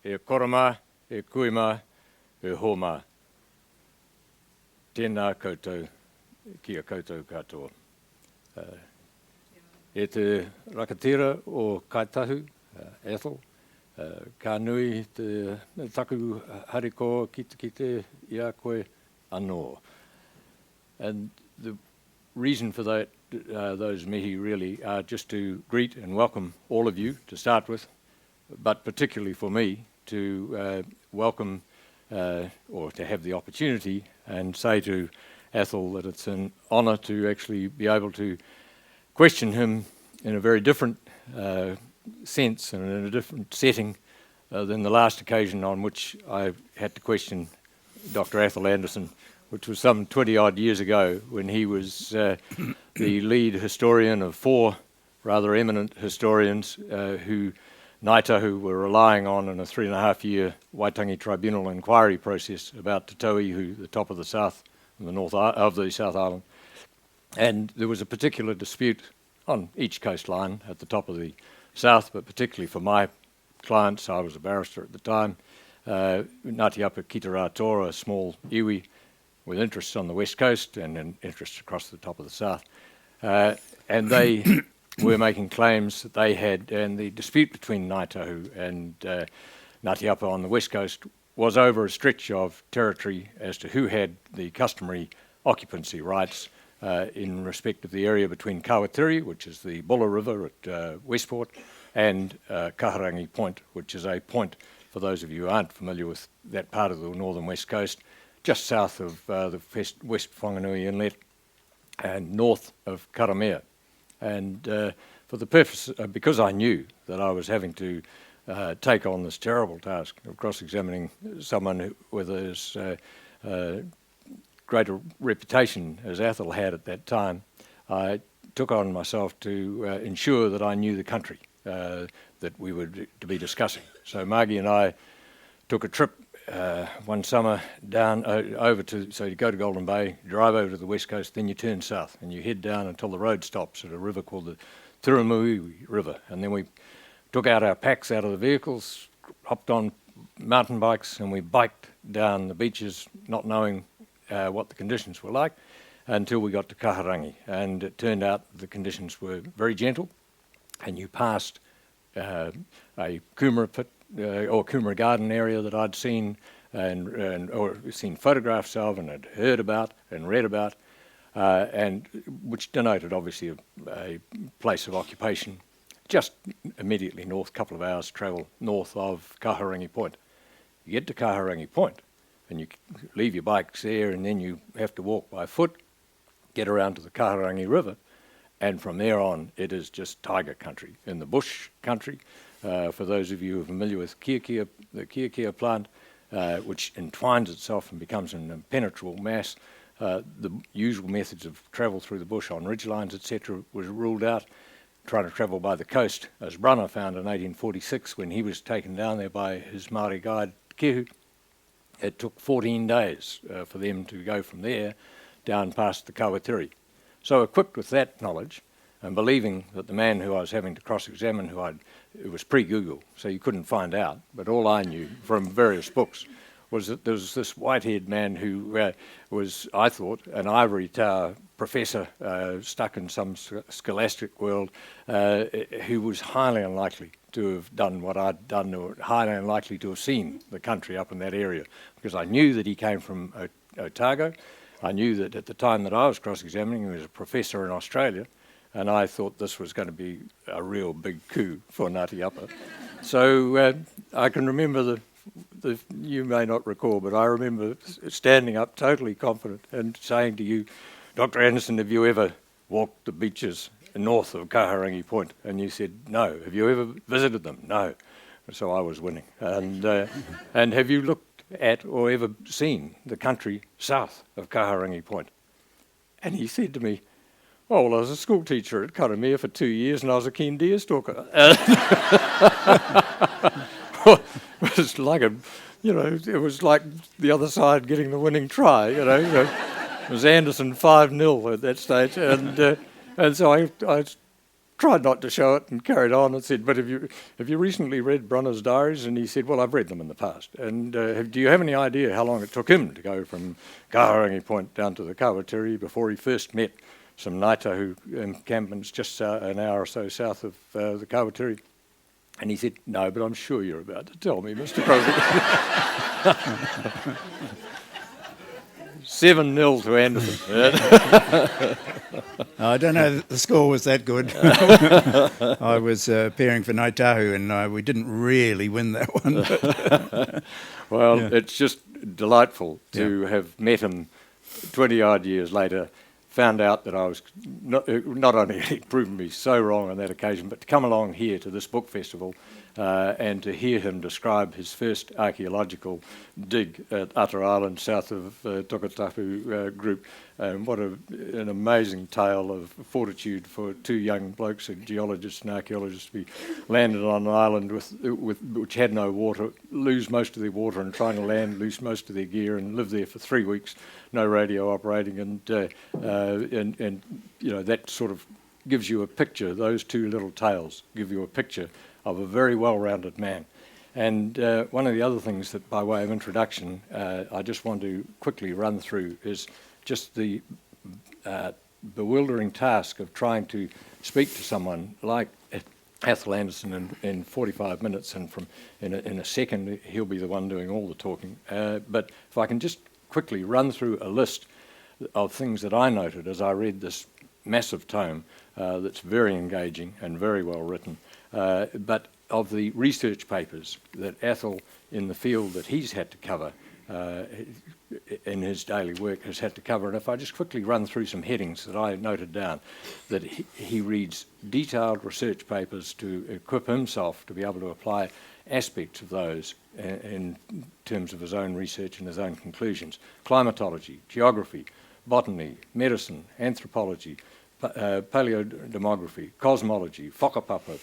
e koroma, e kuima, e homa. Tēnā koutou, kia koutou katoa. E te rakatira o Ngai Tahu, Atholl, ka nui te taku hariko kite I a koe anō. And the reason for that, those mihi really are just to greet and welcome all of you to start with, but particularly for me to welcome or to have the opportunity and say to Atholl that it's an honour to actually be able to question him in a very different sense and in a different setting than the last occasion on which I had to question Dr. Atholl Anderson, which was some 20-odd years ago when he was the lead historian of 4 rather eminent historians who Ngai Tahu were relying on in a 3.5-year Waitangi Tribunal inquiry process about Te Tauihu, the top of the south, and the north of the South Island. And there was a particular dispute on each coastline at the top of the south, but particularly for my clients, I was a barrister at the time, Ngāti Apa Kitaratora, a small iwi with interests on the west coast and interests across the top of the south. And they were making claims that they had, and the dispute between Ngai Tahu and Ngāti Apa on the west coast was over a stretch of territory as to who had the customary occupancy rights in respect of the area between Kawatiri, which is the Buller River at Westport, and Kaharangi Point, which is a point, for those of you who aren't familiar with that part of the northern west coast, just south of the West Whanganui Inlet and north of Karamea. And for the purpose, because I knew that I was having to take on this terrible task of cross-examining someone with as great a reputation as Atholl had at that time, I took on myself to ensure that I knew the country that we were to be discussing. So Margie and I took a trip one summer down over to, so you go to Golden Bay, drive over to the west coast, then you turn south and you head down until the road stops at a river called the Turumui River. And then we took out our packs out of the vehicles, hopped on mountain bikes, and we biked down the beaches, not knowing what the conditions were like, until we got to Kaharangi. And it turned out the conditions were very gentle, and you passed a kumara pit, or kumara garden area that I'd seen or seen photographs of and had heard about and read about, and which denoted obviously a place of occupation just immediately north, couple of hours travel north of Kaharangi Point. You get to Kaharangi Point and you leave your bikes there, and then you have to walk by foot, get around to the Kaharangi River, and from there on it is just tiger country, in the bush country. For those of you who are familiar with the Kiakia plant, which entwines itself and becomes an impenetrable mass, the usual methods of travel through the bush on ridgelines, etc., was ruled out. Trying to travel by the coast, as Brunner found in 1846 when he was taken down there by his Māori guide, Kehu. It took 14 days for them to go from there down past the Kawatiri. So equipped with that knowledge, and believing that the man who I was having to cross-examine, it was pre-Google, so you couldn't find out, but all I knew from various books was that there was this white-haired man who was, I thought, an ivory tower professor stuck in some scholastic world who was highly unlikely to have done what I'd done, or highly unlikely to have seen the country up in that area, because I knew that he came from Otago. I knew that at the time that I was cross-examining, he was a professor in Australia, and I thought this was going to be a real big coup for Ngāti Apa. So I can remember you may not recall, but I remember standing up totally confident and saying to you, Dr. Anderson, have you ever walked the beaches north of Kaharangi Point? And you said, no. Have you ever visited them? No. So I was winning. And have you looked at or ever seen the country south of Kaharangi Point? And he said to me, oh, well, I was a school teacher at Karamea for 2 years and I was a keen deer stalker. It was like it was like the other side getting the winning try, It was Anderson 5-0 at that stage. And so I tried not to show it and carried on and said, "But have you recently read Bronner's diaries?" And he said, "Well, I've read them in the past. And do you have any idea how long it took him to go from Kaharangi Point down to the Kawatiri before he first met some Ngai Tahu encampments just an hour or so south of the Kawatiri?" And he said, "No, but I'm sure you're about to tell me, Mr. Crosby." 7-0 to Anderson. I don't know that the score was that good. I was appearing for Ngai Tahu, and we didn't really win that one. Well, yeah. It's just delightful to have met him 20-odd years later, found out that I was not only had he proven me so wrong on that occasion, but to come along here to this book festival and to hear him describe his first archaeological dig at Atholl Island, south of Tokatapu group. What an amazing tale of fortitude for two young blokes, a geologist and archaeologist, to be landed on an island which had no water, lose most of their water and trying to land, lose most of their gear and live there for 3 weeks, no radio operating, and you know, that sort of gives you a picture. Those two little tales give you a picture of a very well-rounded man. And one of the other things that, by way of introduction, I just want to quickly run through is just the bewildering task of trying to speak to someone like Atholl Anderson in 45 minutes, and in a second he'll be the one doing all the talking. But if I can just quickly run through a list of things that I noted as I read this massive tome that's very engaging and very well written, but of the research papers that Atholl, in the field that he's had to cover in his daily work, has had to cover. And if I just quickly run through some headings that I noted down, that he reads detailed research papers to equip himself to be able to apply aspects of those in terms of his own research and his own conclusions. Climatology, geography, botany, medicine, anthropology, paleodemography, cosmology, whakapapa,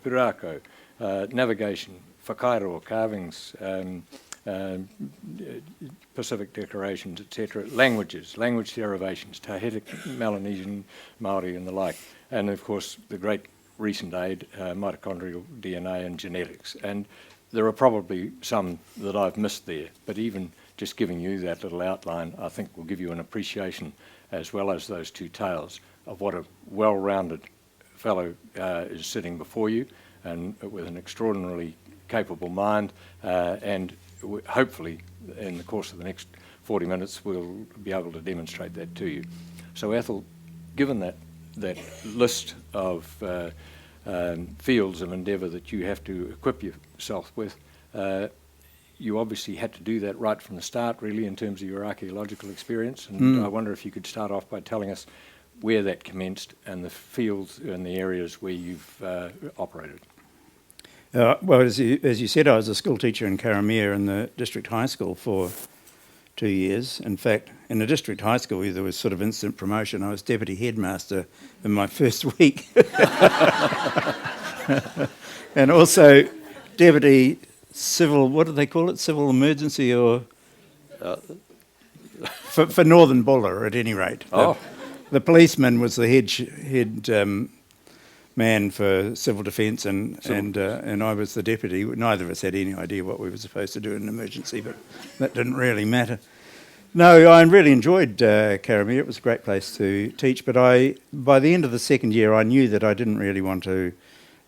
purako, navigation, whakairoa, carvings, Pacific decorations, etc., languages, language derivations, Tahitic, Melanesian, Maori and the like, and of course the great recent aid, mitochondrial DNA and genetics. And there are probably some that I've missed there, but even just giving you that little outline, I think will give you an appreciation, as well as those two tales, of what a well-rounded fellow is sitting before you, and with an extraordinarily capable mind, and hopefully in the course of the next 40 minutes we'll be able to demonstrate that to you. So Atholl, given that list of fields of endeavour that you have to equip yourself with, you obviously had to do that right from the start, really, in terms of your archaeological experience, and I wonder if you could start off by telling us where that commenced and the fields and the areas where you've operated. Well, as you said, I was a school teacher in Karamea in the district high school for 2 years. In fact, in the district high school, there was sort of instant promotion. I was deputy headmaster in my first week. And also deputy civil, what do they call it? Civil emergency, or for Northern Buller, at any rate. Oh. The policeman was the head man for civil defence, and I was the deputy. Neither of us had any idea what we were supposed to do in an emergency, but that didn't really matter. No, I really enjoyed Karamea. It was a great place to teach, but by the end of the second year, I knew that I didn't really want to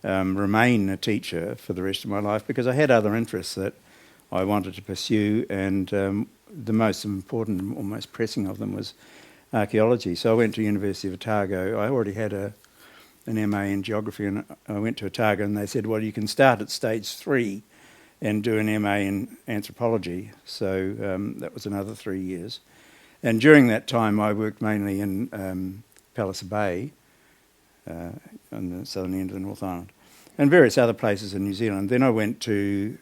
remain a teacher for the rest of my life, because I had other interests that I wanted to pursue, and the most important or most pressing of them was archaeology. So I went to University of Otago. I already had an MA in geography, and I went to Otago, and they said, well, you can start at stage 3 and do an MA in anthropology. So that was another 3 years. And during that time, I worked mainly in Palliser Bay, on the southern end of the North Island, and various other places in New Zealand. Then I went to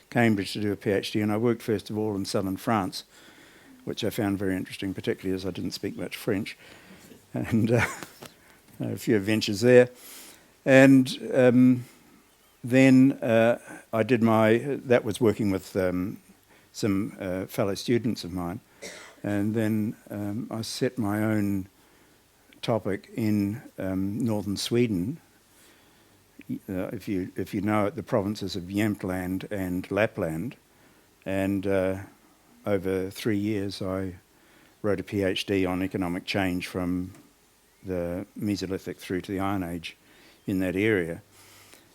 Cambridge to do a PhD, and I worked first of all in southern France, which I found very interesting, particularly as I didn't speak much French, and a few adventures there. And then I did that was working with some fellow students of mine, and then I set my own topic in northern Sweden. If you know it, the provinces of Jämtland and Lapland, and over 3 years I wrote a PhD on economic change from the Mesolithic through to the Iron Age in that area,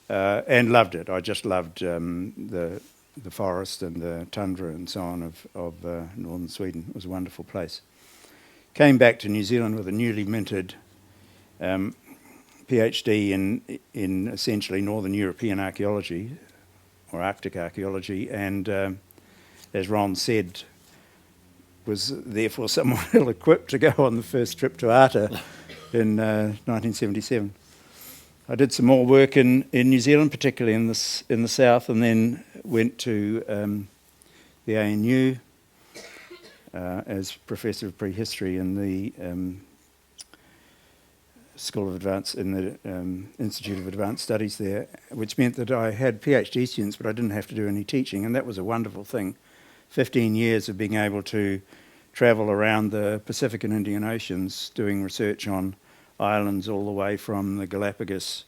and loved it. I just loved the forest and the tundra and so on of northern Sweden. It was a wonderful place. Came back to New Zealand with a newly minted PhD in essentially Northern European archaeology, or Arctic archaeology, and as Ron said, was therefore somewhat ill-equipped to go on the first trip to Arta in 1977. I did some more work in New Zealand, particularly in the south, and then went to the ANU as Professor of Prehistory in the School of Advanced, in the Institute of Advanced Studies there, which meant that I had PhD students, but I didn't have to do any teaching, and that was a wonderful thing. 15 years of being able to travel around the Pacific and Indian Oceans doing research on islands all the way from the Galapagos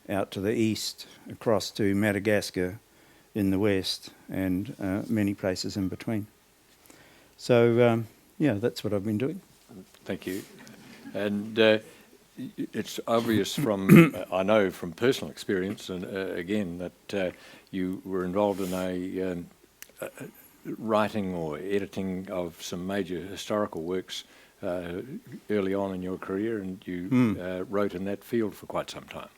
out to the east, across to Madagascar in the west, and many places in between. So, yeah, that's what I've been doing. Thank you. And it's obvious from, I know from personal experience, and again, that you were involved in a writing or editing of some major historical works early on in your career, and you wrote in that field for quite some time.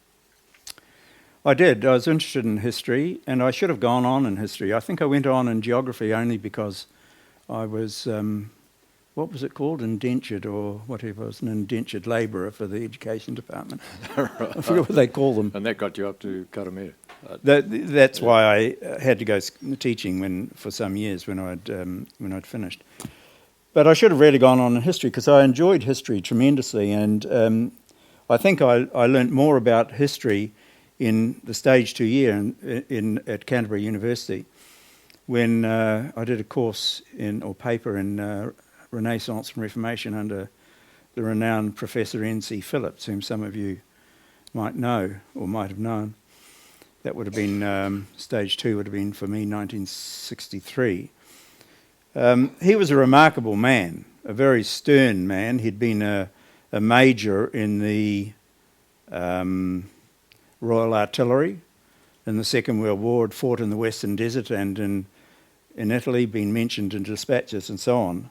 I did. I was interested in history, and I should have gone on in history. I think I went on in geography only because I was, what was it called, indentured, or whatever, I was an indentured labourer for the education department. Right. I forget what they call them. And that got you up to Karamea. That's why I had to go teaching for some years when I'd finished. But I should have really gone on in history because I enjoyed history tremendously, and I think I learnt more about history in the Stage 2 year at Canterbury University when I did a course or paper in Renaissance and Reformation under the renowned Professor N.C. Phillips, whom some of you might know or might have known. That would have been, Stage 2 would have been for me 1963. He was a remarkable man, a very stern man. He'd been a major in the Royal Artillery in the Second World War, had fought in the Western Desert and in Italy, been mentioned in dispatches and so on.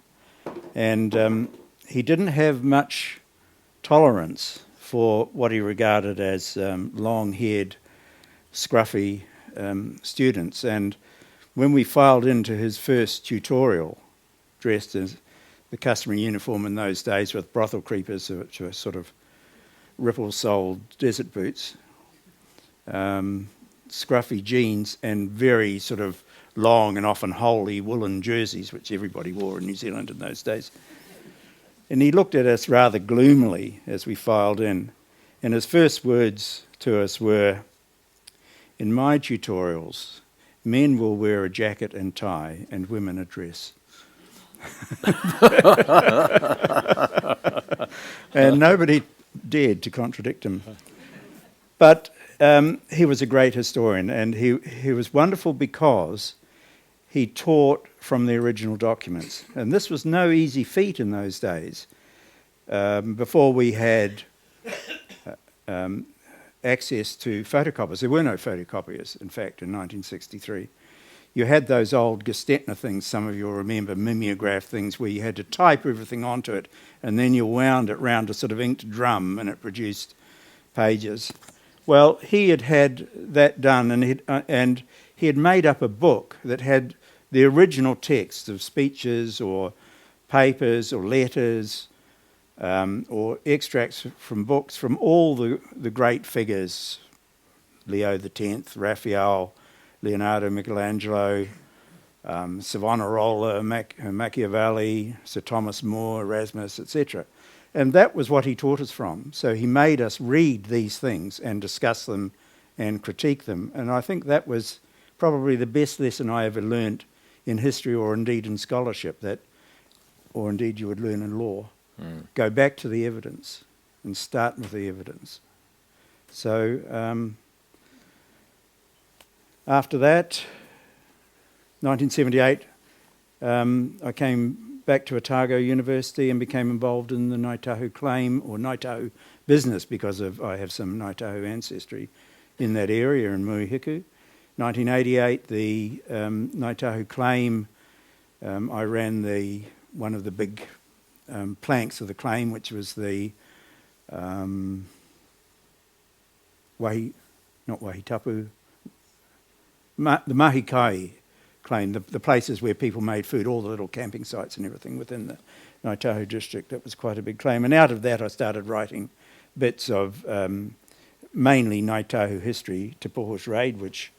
And he didn't have much tolerance for what he regarded as long-haired, scruffy students. And when we filed into his first tutorial, dressed as the customary uniform in those days with brothel creepers, which were sort of ripple-soled desert boots, scruffy jeans, and very sort of long and often holey woolen jerseys, which everybody wore in New Zealand in those days. And he looked at us rather gloomily as we filed in. And his first words to us were, "In my tutorials, men will wear a jacket and tie and women a dress." And nobody dared to contradict him. But he was a great historian, and he was wonderful because he taught from the original documents. And this was no easy feat in those days. Before we had access to photocopiers. There were no photocopiers, in fact, in 1963. You had those old Gestetner things, some of you will remember, mimeograph things, where you had to type everything onto it, and then you wound it round a sort of inked drum, and it produced pages. Well, he had that done, and he had made up a book that had the original text of speeches or papers or letters or extracts from books from all the great figures, Leo X, Raphael, Leonardo, Michelangelo, Savonarola, Machiavelli, Sir Thomas More, Erasmus, etc. And that was what he taught us from. So he made us read these things and discuss them and critique them. And I think that was probably the best lesson I ever learnt in history, or indeed in scholarship, or indeed you would learn in law. Go back to the evidence. and start with the evidence. So after that, 1978, I came back to Otago University and became involved in the Ngai Tahu claim, or Ngai Tahu business, because I have some Ngai Tahu ancestry in that area in Muihiku. 1988, the Ngai Tahu claim, I ran one of the big planks of the claim, which was the the Mahikai claim, the places where people made food, all the little camping sites and everything within the Ngai Tahu district. That was quite a big claim. And out of that I started writing bits of mainly Ngai Tahu history. Te Poho's Raid, which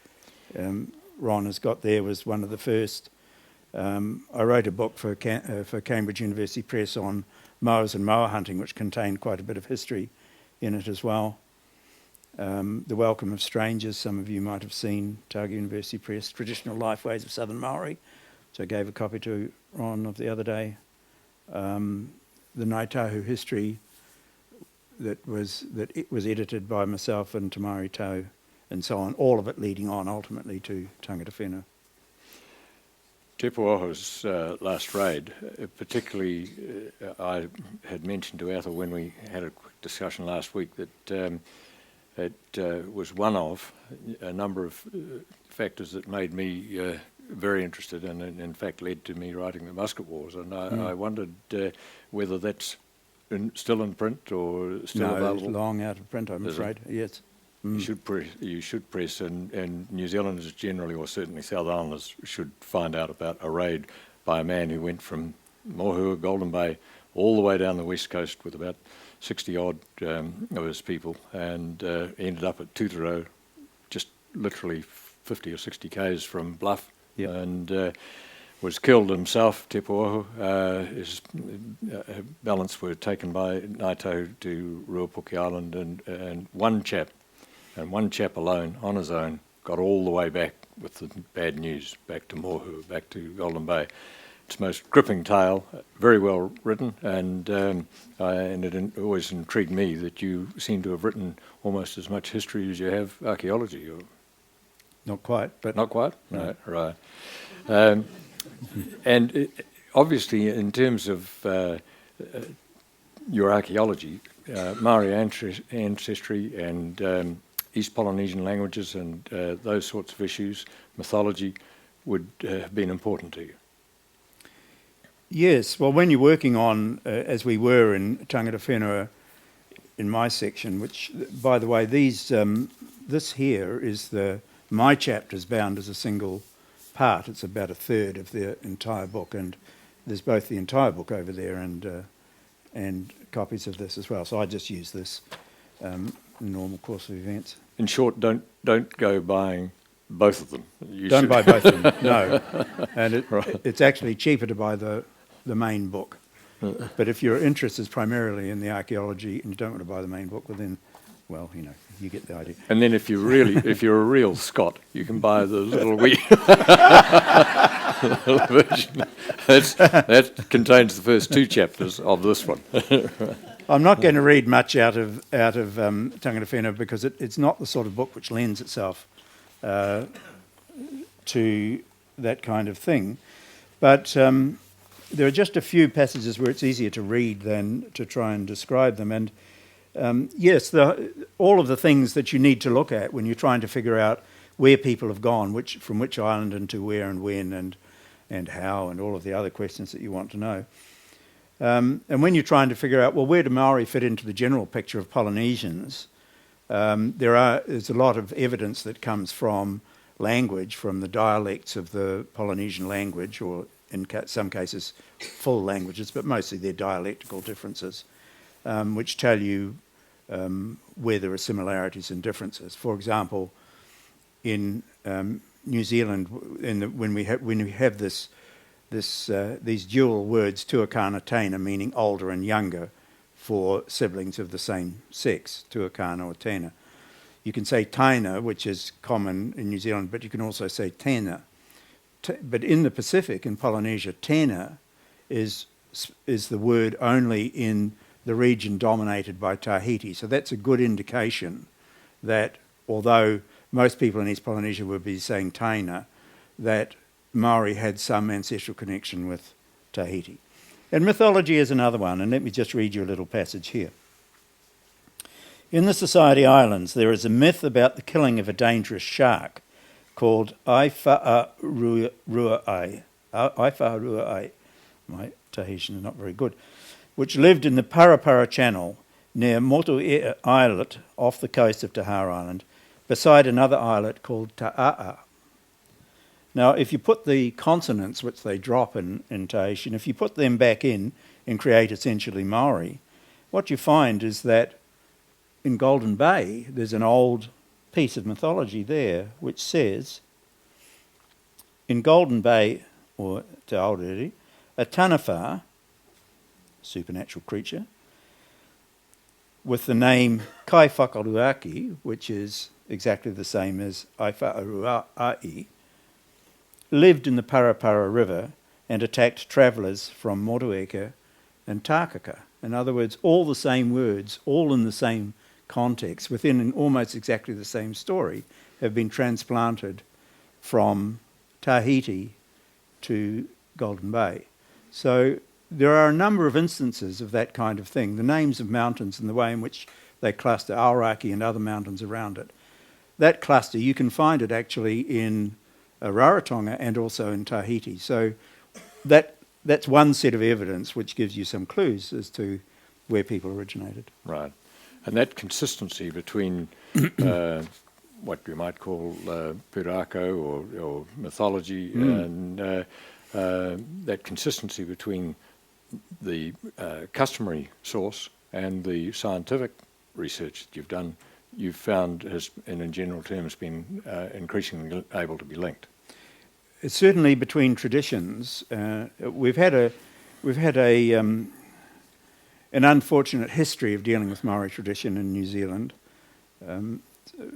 Ron has got there, was one of the first. I wrote a book for Cambridge University Press on moas and moa hunting, which contained quite a bit of history in it as well. The Welcome of Strangers, some of you might have seen, Otago University Press, Traditional Lifeways of Southern Maori, which I gave a copy to Ron of the other day. The Ngai Tahu history that it was edited by myself and Tamari Tau, and so on, all of it leading on ultimately to Tangata Whenua. Te Poho's last raid, particularly, I had mentioned to Atholl when we had a quick discussion last week that it was one of a number of factors that made me very interested and in fact led to me writing the Musket Wars. And I wondered whether that's still in print or still available. It's long out of print, I'm afraid. Yes. You should press, and New Zealanders generally, or certainly South Islanders, should find out about a raid by a man who went from Mohua, Golden Bay, all the way down the west coast with about 60-odd of his people, and ended up at Tūtaro, just literally 50 or 60 k's from Bluff, and was killed himself, Te Poho. His balance were taken by Ngai Tahu to Ruapuki Island, and one chap alone, on his own, got all the way back with the bad news, back to Mohua, back to Golden Bay. It's a most gripping tale, very well written, and it always intrigued me that you seem to have written almost as much history as you have archaeology. Not quite, but... Not quite? No, right. And obviously, in terms of your archaeology, Maori ancestry and East Polynesian languages and those sorts of issues, mythology, would have been important to you. Yes, well, when you're working on, as we were in Tangata Whenua, in my section, which, by the way, this here is my chapter's bound as a single part. It's about a third of the entire book, and there's both the entire book over there and copies of this as well. So I just use this in the normal course of events. In short, don't go buying both of them. Don't buy both of them, no. And it's actually cheaper to buy the main book. But if your interest is primarily in the archaeology and you don't want to buy the main book, well then, you get the idea. And then if you're a real Scot, you can buy the little wee version. That contains the first two chapters of this one. I'm not going to read much out of Tangata Whenua because it's not the sort of book which lends itself to that kind of thing. But there are just a few passages where it's easier to read than to try and describe them. And yes, all of the things that you need to look at when you're trying to figure out where people have gone, from which island and to where and when and how, and all of the other questions that you want to know. And when you're trying to figure out, well, where do Maori fit into the general picture of Polynesians, there's a lot of evidence that comes from language, from the dialects of the Polynesian language, or in some cases full languages, but mostly they're dialectical differences, which tell you where there are similarities and differences. For example, in New Zealand, when we have these dual words, tuakana tena, meaning older and younger, for siblings of the same sex, tuakana or tena. You can say taina, which is common in New Zealand, but you can also say tena. But in the Pacific, in Polynesia, tena is the word only in the region dominated by Tahiti. So that's a good indication that although most people in East Polynesia would be saying Taina, that Maori had some ancestral connection with Tahiti. And mythology is another one, and let me just read you a little passage here. In the Society Islands, there is a myth about the killing of a dangerous shark called Aiwha'arua'ai. Aiwha'arua'ai. My Tahitian is not very good. Which lived in the Parapara Channel near Motu'ea Islet off the coast of Taha Island, beside another islet called Ta'a'a. Now, if you put the consonants, which they drop in Tahitian, if you put them back in and create essentially Maori, what you find is that in Golden Bay, there's an old piece of mythology there which says, in Golden Bay, or Te Aorere, a tanawha, supernatural creature, with the name Kai Whakaruaki, which is exactly the same as Aiwha'arua'ai, lived in the Parapara River and attacked travellers from Motueka and Tākaka. In other words, all the same words, all in the same context, within almost exactly the same story, have been transplanted from Tahiti to Golden Bay. So there are a number of instances of that kind of thing. The names of mountains and the way in which they cluster, Aoraki and other mountains around it. That cluster, you can find it actually in Rarotonga and also in Tahiti. So that's one set of evidence which gives you some clues as to where people originated. Right. And that consistency between what we might call purako or mythology and that consistency between the customary source and the scientific research that you've done, you've found has, in general terms, been increasingly able to be linked. It's certainly between traditions. We've had an unfortunate history of dealing with Maori tradition in New Zealand.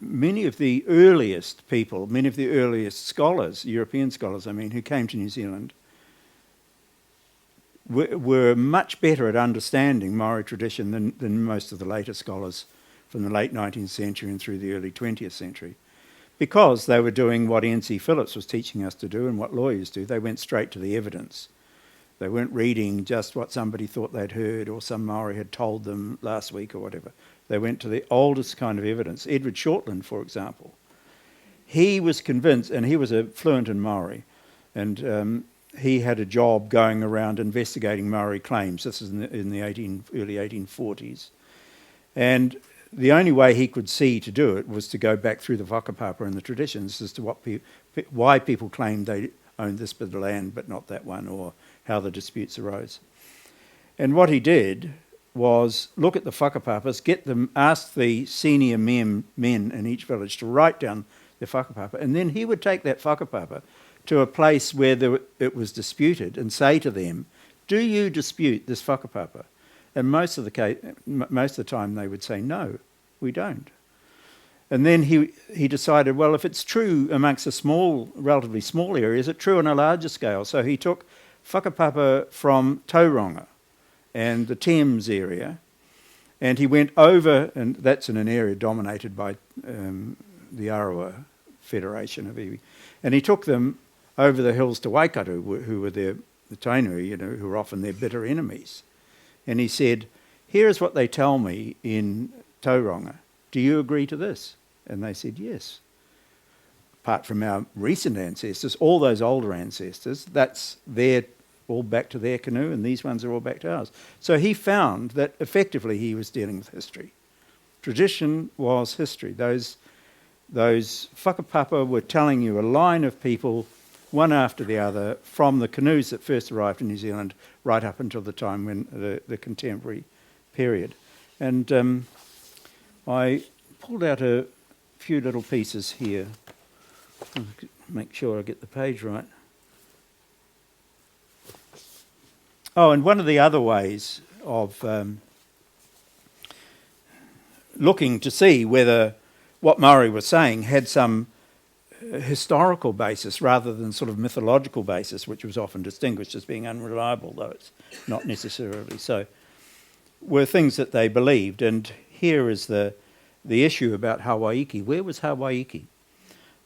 Many of the earliest people, many of the earliest scholars, European scholars, I mean, who came to New Zealand, were much better at understanding Maori tradition than most of the later scholars from the late 19th century and through the early 20th century, because they were doing what N.C. Phillips was teaching us to do and what lawyers do. They went straight to the evidence. They weren't reading just what somebody thought they'd heard or some Maori had told them last week or whatever. They went to the oldest kind of evidence. Edward Shortland, for example, he was convinced, and he was a fluent in Maori, and he had a job going around investigating Maori claims. This is in the early 1840s. And the only way he could see to do it was to go back through the whakapapa and the traditions as to why people claimed they owned this bit of land but not that one, or how the disputes arose. And what he did was look at the whakapapas, ask the senior men in each village to write down their whakapapa, and then he would take that whakapapa to a place where it was disputed and say to them, do you dispute this whakapapa? And most of the time they would say, no, we don't. And then he decided, well, if it's true amongst a relatively small area, is it true on a larger scale? So he took whakapapa from Tauranga and the Thames area, and he went over, and that's in an area dominated by the Arawa Federation of iwi, and he took them over the hills to Waikato, who were the Tainui, who were often their bitter enemies. And he said, here's what they tell me in Tauranga. Do you agree to this? And they said, yes. Apart from our recent ancestors, all those older ancestors, they're all back to their canoe, and these ones are all back to ours. So he found that effectively he was dealing with history. Tradition was history. Those whakapapa were telling you a line of people, one after the other, from the canoes that first arrived in New Zealand right up until the time when the contemporary period. And I pulled out a few little pieces here. Make sure I get the page right. Oh, and one of the other ways of looking to see whether what Maori was saying had some historical basis rather than sort of mythological basis, which was often distinguished as being unreliable, though it's not necessarily so, were things that they believed. And here is the issue about Hawaiki. Where was Hawaiki?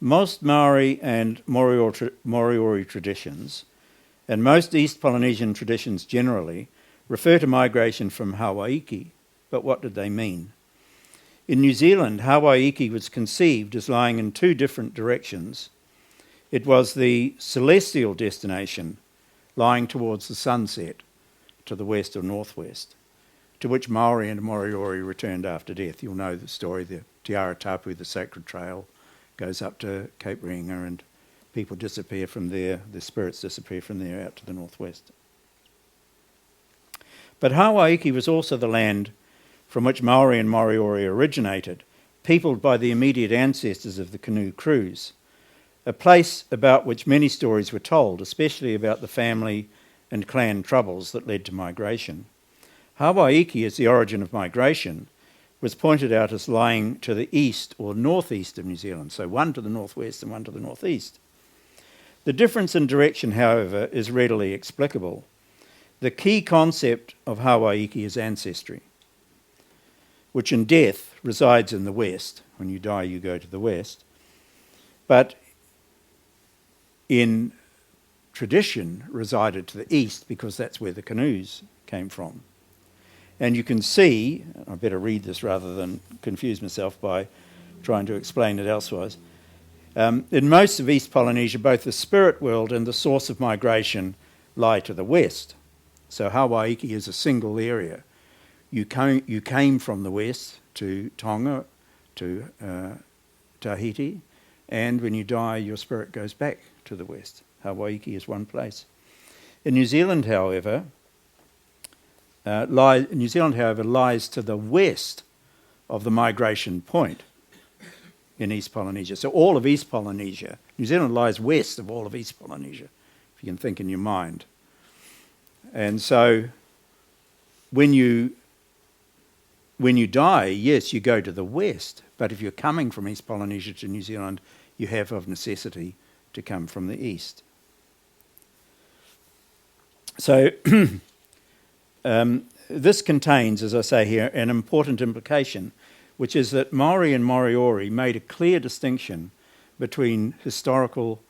Most Maori and Moriori traditions, and most East Polynesian traditions generally, refer to migration from Hawaiki. But what did they mean? In New Zealand, Hawaiki was conceived as lying in two different directions. It was the celestial destination, lying towards the sunset, to the west or northwest, to which Maori and Moriori returned after death. You'll know the story, the Te Ara Tapu, the sacred trail, goes up to Cape Reinga and people disappear from there, the spirits disappear from there out to the northwest. But Hawaiki was also the land from which Maori and Moriori originated, peopled by the immediate ancestors of the canoe crews, a place about which many stories were told, especially about the family and clan troubles that led to migration. Hawaiki, as the origin of migration, was pointed out as lying to the east or northeast of New Zealand, so one to the northwest and one to the northeast. The difference in direction, however, is readily explicable. The key concept of Hawaiki is ancestry, which in death resides in the west. When you die, you go to the west. But in tradition resided to the east because that's where the canoes came from. And you can see, I better read this rather than confuse myself by trying to explain it elsewise. In most of East Polynesia, both the spirit world and the source of migration lie to the west. So Hawaiki is a single area. You came from the west to Tonga, to Tahiti, and when you die, your spirit goes back to the west. Hawaiki is one place. In New Zealand, however, lies to the west of the migration point in East Polynesia. So all of East Polynesia, New Zealand lies west of all of East Polynesia, if you can think in your mind. And so when you die, yes, you go to the west, but if you're coming from East Polynesia to New Zealand, you have of necessity to come from the east. So this contains, as I say here, an important implication, which is that Maori and Moriori made a clear distinction between historical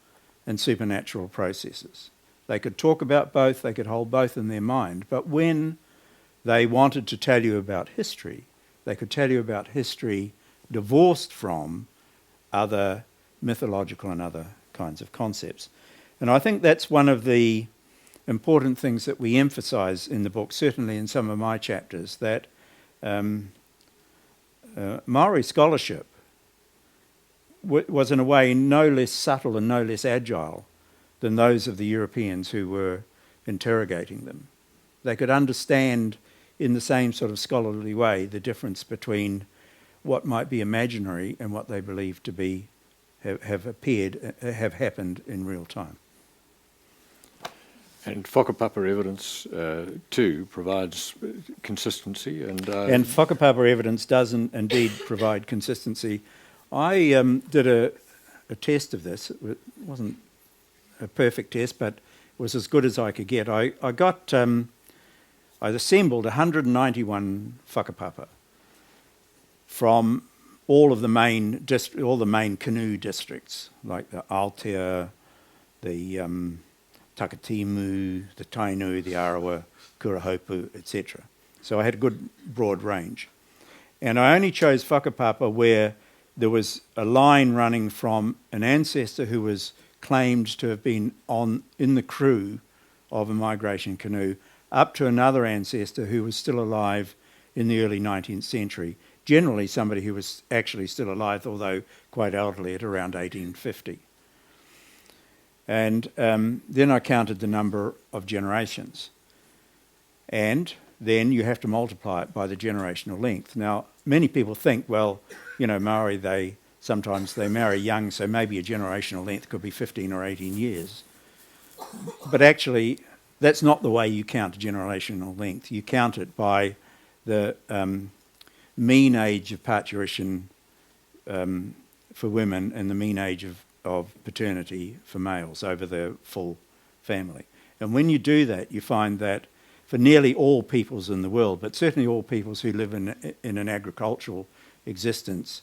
and supernatural processes. They could talk about both, they could hold both in their mind, but when they wanted to tell you about history, they could tell you about history divorced from other mythological and other kinds of concepts. And I think that's one of the important things that we emphasise in the book, certainly in some of my chapters, that Maori scholarship was in a way no less subtle and no less agile than those of the Europeans who were interrogating them. They could understand in the same sort of scholarly way the difference between what might be imaginary and what they believed to be have happened in real time. And whakapapa evidence, too, provides consistency. And whakapapa evidence does indeed provide consistency. I did a test of this. It wasn't a perfect test, but it was as good as I could get. I assembled 191 whakapapa from all the main canoe districts, like the Aotea, the Takatimu, the Tainu, the Arawa, Kurahopu, etc. So I had a good broad range. And I only chose whakapapa where there was a line running from an ancestor who was claimed to have been in the crew of a migration canoe up to another ancestor who was still alive in the early 19th century, generally somebody who was actually still alive, although quite elderly, at around 1850. And then I counted the number of generations. And then you have to multiply it by the generational length. Now, many people think, well, Maori, sometimes they marry young, so maybe a generational length could be 15 or 18 years. But actually, that's not the way you count a generational length. You count it by the mean age of parturition for women and the mean age of paternity for males over the full family. And when you do that, you find that for nearly all peoples in the world, but certainly all peoples who live in an agricultural existence,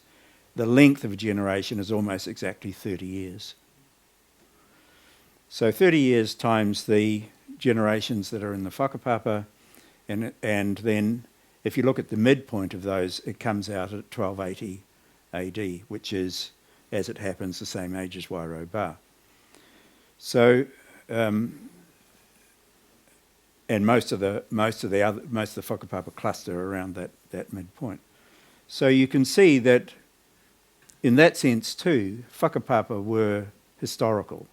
the length of a generation is almost exactly 30 years. So 30 years times the generations that are in the whakapapa, and then if you look at the midpoint of those, it comes out at 1280 AD, which is, as it happens, the same age as Wairoba. So, and most of the whakapapa cluster around that midpoint. So you can see that in that sense too, whakapapa were historical.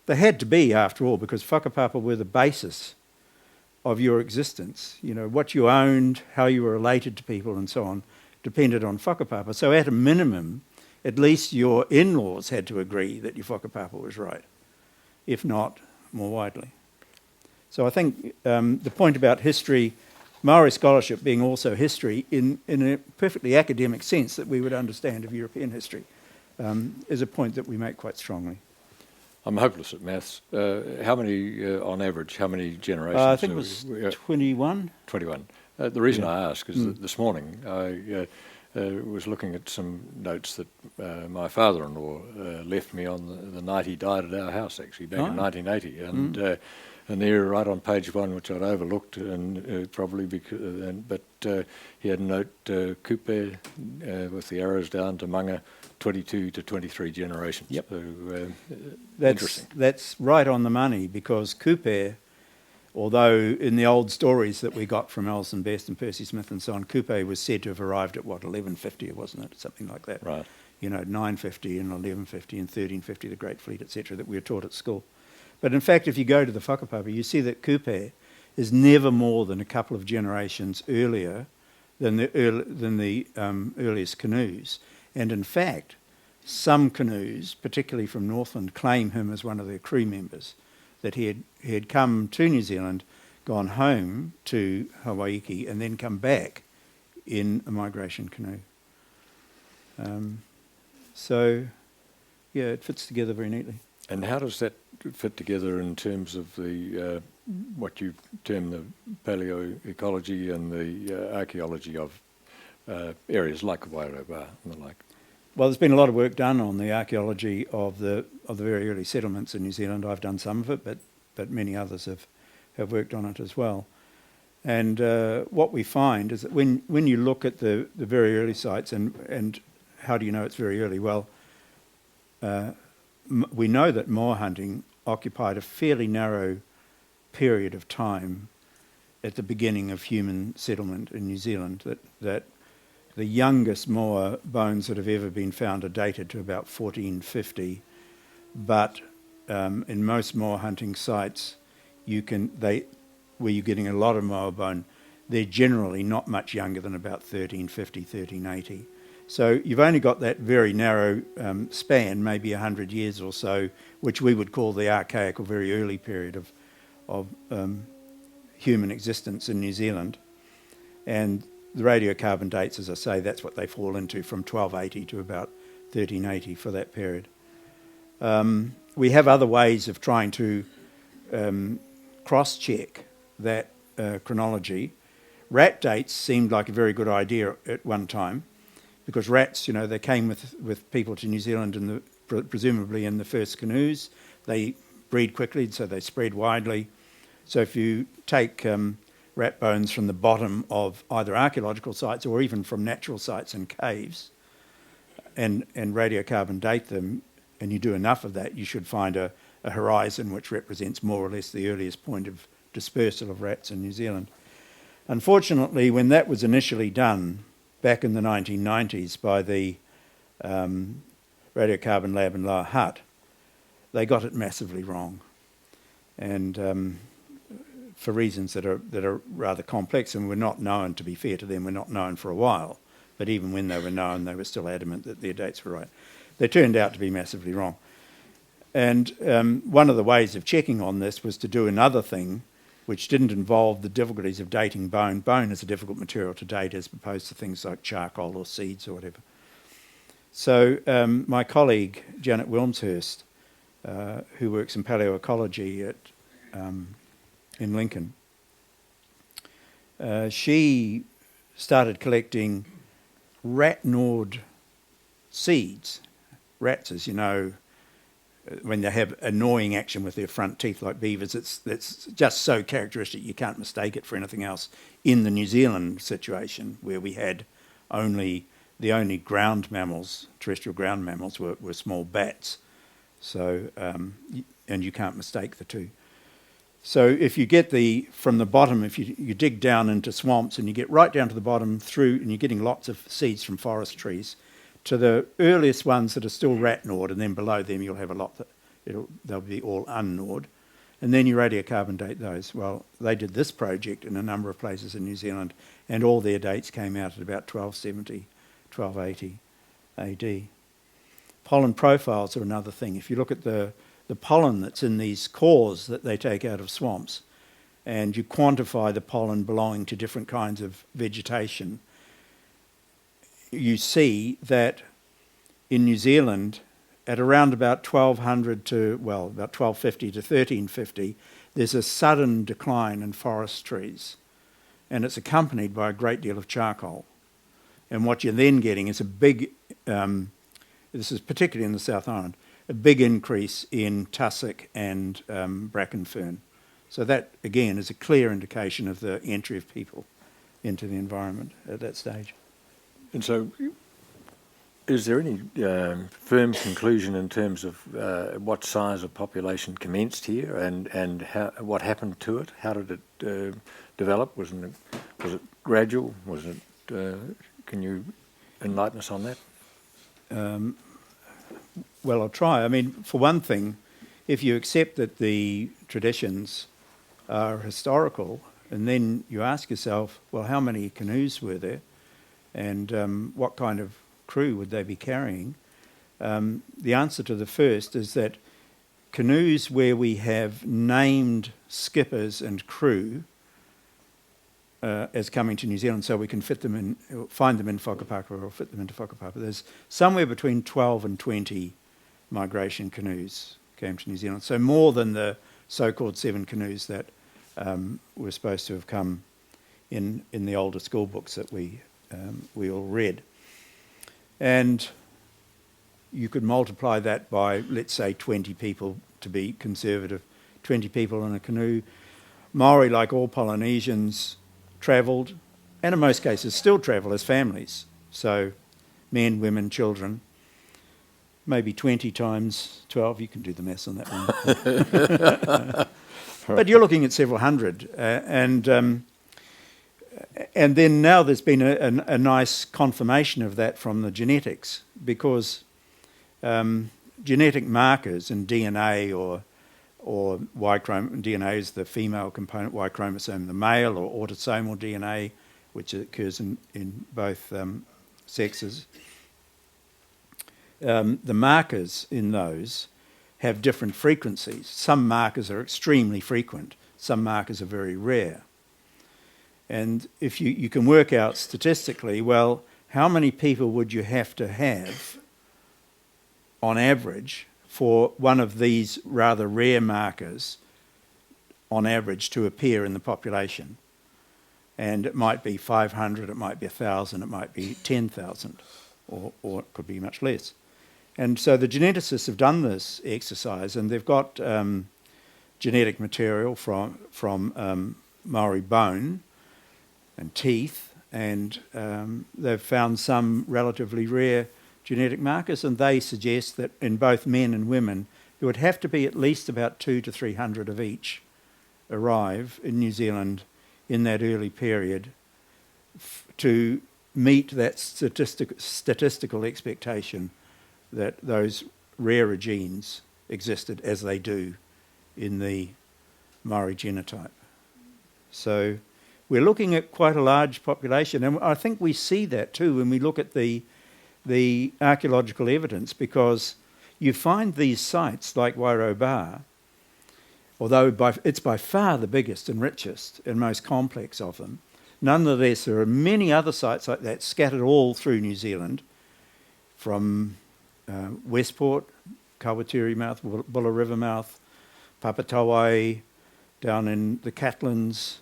They had to be, after all, because whakapapa were the basis of your existence. You know, what you owned, how you were related to people and so on, depended on whakapapa. So at a minimum, at least your in-laws had to agree that your whakapapa was right, if not more widely. So I think the point about history, Maori scholarship being also history in a perfectly academic sense that we would understand of European history, is a point that we make quite strongly. I'm hopeless at maths. How many, on average, how many generations? I think it was 21. 21. The reason I ask is that this morning I was looking at some notes that my father-in-law left me on the night he died at our house, actually, back in 1980. And they're right on page 1, which I'd overlooked, and probably because, but he had a note, Kupe, with the arrows down to Manga, 22 to 23 generations. Yep. So, Interesting. That's right on the money, because Kupe, although in the old stories that we got from Alison Best and Percy Smith and so on, Kupe was said to have arrived at, 1150, wasn't it? Something like that. Right. You know, 950 and 1150 and 1350, the Great Fleet, etc., that we were taught at school. But in fact, if you go to the whakapapa, you see that Kupe is never more than a couple of generations earlier than the earliest canoes. And in fact, some canoes, particularly from Northland, claim him as one of their crew members, that he had come to New Zealand, gone home to Hawaii, and then come back in a migration canoe. So, yeah, it fits together very neatly. And how does that fit together in terms of the what you term the paleoecology and the archaeology of areas like Wairoba and the like? Well, there's been a lot of work done on the archaeology of the very early settlements in New Zealand. I've done some of it, but many others have worked on it as well. And what we find is that when you look at the very early sites, and how do you know it's very early? Well, we know that moa hunting occupied a fairly narrow period of time at the beginning of human settlement in New Zealand, that the youngest moa bones that have ever been found are dated to about 1450, but in most moa hunting sites, where you're getting a lot of moa bone, they're generally not much younger than about 1350, 1380. So you've only got that very narrow span, maybe 100 years or so, which we would call the archaic or very early period of human existence in New Zealand. And the radiocarbon dates, as I say, that's what they fall into, from 1280 to about 1380 for that period. We have other ways of trying to cross-check that chronology. Rat dates seemed like a very good idea at one time, because rats, you know, they came with people to New Zealand presumably in the first canoes. They breed quickly, so they spread widely. So if you take rat bones from the bottom of either archaeological sites or even from natural sites and caves, and radiocarbon date them, and you do enough of that, you should find a horizon which represents more or less the earliest point of dispersal of rats in New Zealand. Unfortunately, when that was initially done, back in the 1990s by the radiocarbon lab in Lower Hutt, they got it massively wrong, and for reasons that are rather complex and were not known. To be fair to them, were not known for a while, but even when they were known, they were still adamant that their dates were right. They turned out to be massively wrong, and one of the ways of checking on this was to do another thing, which didn't involve the difficulties of dating bone. Bone is a difficult material to date as opposed to things like charcoal or seeds or whatever. So my colleague, Janet Wilmshurst, who works in paleoecology in Lincoln, she started collecting rat-gnawed seeds. Rats, as you know, when they have annoying action with their front teeth like beavers, it's just so characteristic you can't mistake it for anything else. In the New Zealand situation, where we had the only ground mammals, terrestrial ground mammals, were small bats. So, and you can't mistake the two. So if you get from the bottom, if you dig down into swamps and you get right down to the bottom through, and you're getting lots of seeds from forest trees, to the earliest ones that are still rat-gnawed, and then below them you'll have a lot that they'll be all ungnawed. And then you radiocarbon date those. Well, they did this project in a number of places in New Zealand, and all their dates came out at about 1270, 1280 AD. Pollen profiles are another thing. If you look at the pollen that's in these cores that they take out of swamps, and you quantify the pollen belonging to different kinds of vegetation, you see that in New Zealand, at around about 1200 to, well, about 1250 to 1350, there's a sudden decline in forest trees, and it's accompanied by a great deal of charcoal. And what you're then getting is a big, this is particularly in the South Island, a big increase in tussock and bracken fern. So that, again, is a clear indication of the entry of people into the environment at that stage. And so, is there any firm conclusion in terms of what size of population commenced here and what happened to it? How did it develop? Was it gradual? Was it? Can you enlighten us on that? Well, I'll try. I mean, for one thing, if you accept that the traditions are historical, and then you ask yourself, well, how many canoes were there? And what kind of crew would they be carrying? The answer to the first is that canoes where we have named skippers and crew as coming to New Zealand, so we can find them in Whakapapa or fit them into Whakapapa. There's somewhere between 12 and 20 migration canoes came to New Zealand. So more than the so-called 7 canoes that were supposed to have come in the older school books that we all read. And you could multiply that by, let's say, 20 people to be conservative, 20 people in a canoe. Maori, like all Polynesians, travelled, and in most cases still travel as families. So men, women, children, maybe 20 times 12, you can do the maths on that one. But you're looking at several hundred. And then now there's been a nice confirmation of that from the genetics, because genetic markers in DNA or Y chromosome, DNA is the female component, Y chromosome the male, or autosomal DNA, which occurs in both sexes. The markers in those have different frequencies. Some markers are extremely frequent, some markers are very rare. And if you can work out statistically, well, how many people would you have to have on average for one of these rather rare markers on average to appear in the population? And it might be 500, it might be 1,000, it might be 10,000, or it could be much less. And so the geneticists have done this exercise, and they've got genetic material from Maori bone and teeth, and they've found some relatively rare genetic markers, and they suggest that in both men and women, there would have to be at least about 200 to 300 of each arrive in New Zealand in that early period to meet that statistical expectation that those rarer genes existed as they do in the Maori genotype. So we're looking at quite a large population, and I think we see that too when we look at the archaeological evidence, because you find these sites like Wairoba, although it's by far the biggest and richest and most complex of them, nonetheless there are many other sites like that scattered all through New Zealand, from Westport, Kawatiri mouth, Bulla River mouth, Papatawai, down in the Catlins,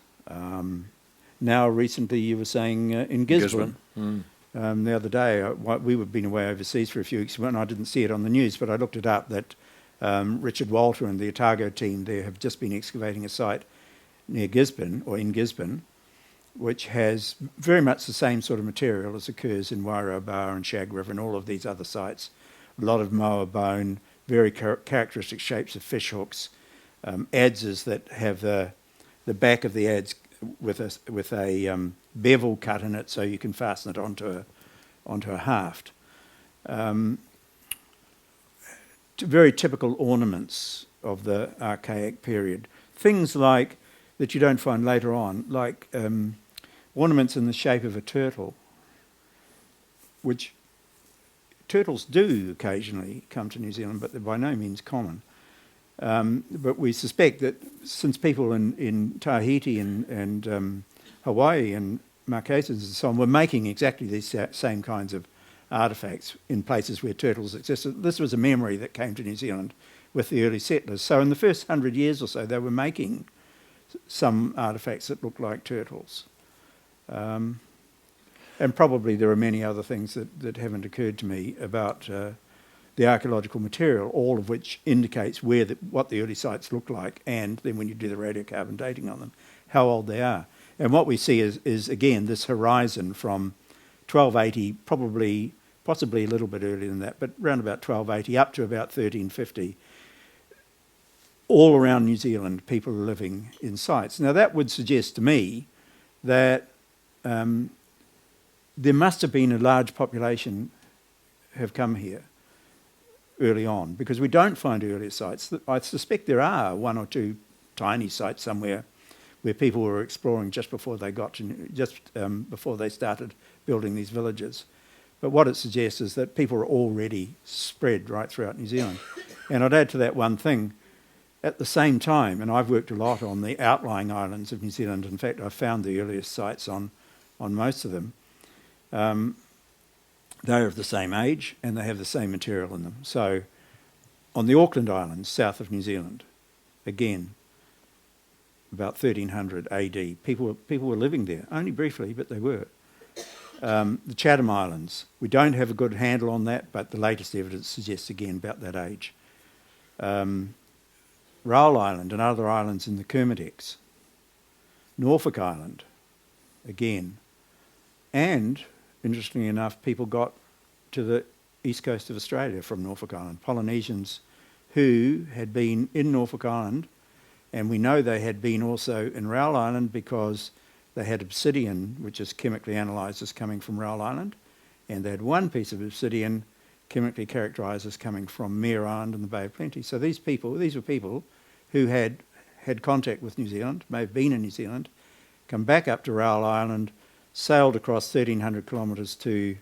now recently you were saying in Gisborne. Mm. The other day, we had been away overseas for a few weeks and I didn't see it on the news, but I looked it up that Richard Walter and the Otago team there have just been excavating a site near Gisborne, or in Gisborne, which has very much the same sort of material as occurs in Wairau Bar and Shag River and all of these other sites. A lot of moa bone, very characteristic shapes of fish hooks, adzes that have the back of the adze with a bevel cut in it so you can fasten it onto a haft. Very typical ornaments of the archaic period. Things like that you don't find later on, like ornaments in the shape of a turtle, which turtles do occasionally come to New Zealand, but they're by no means common. But we suspect that since people in Tahiti and Hawaii and Marquesas and so on were making exactly these same kinds of artefacts in places where turtles existed, this was a memory that came to New Zealand with the early settlers. So in the first 100 years or so, they were making some artefacts that looked like turtles. And probably there are many other things that haven't occurred to me about the archaeological material, all of which indicates what the early sites look like, and then when you do the radiocarbon dating on them, how old they are. And what we see is again, this horizon from 1280, possibly a little bit earlier than that, but around about 1280 up to about 1350, all around New Zealand, people are living in sites. Now that would suggest to me that there must have been a large population have come here early on, because we don't find earlier sites. I suspect there are one or two tiny sites somewhere where people were exploring just before they before they started building these villages. But what it suggests is that people are already spread right throughout New Zealand. And I'd add to that one thing. At the same time, and I've worked a lot on the outlying islands of New Zealand, in fact I've found the earliest sites on most of them, they're of the same age and they have the same material in them. So on the Auckland Islands, south of New Zealand, again, about 1300 AD, people were living there, only briefly, but they were. The Chatham Islands, we don't have a good handle on that, but the latest evidence suggests again about that age. Raoul Island and other islands in the Kermadec, Norfolk Island, again. And, interestingly enough, people got to the east coast of Australia from Norfolk Island. Polynesians who had been in Norfolk Island, and we know they had been also in Raoul Island because they had obsidian, which is chemically analysed as coming from Raoul Island, and they had one piece of obsidian chemically characterised as coming from Mere Island in the Bay of Plenty. So these were people who had contact with New Zealand, may have been in New Zealand, come back up to Raoul Island, sailed across 1,300 kilometres to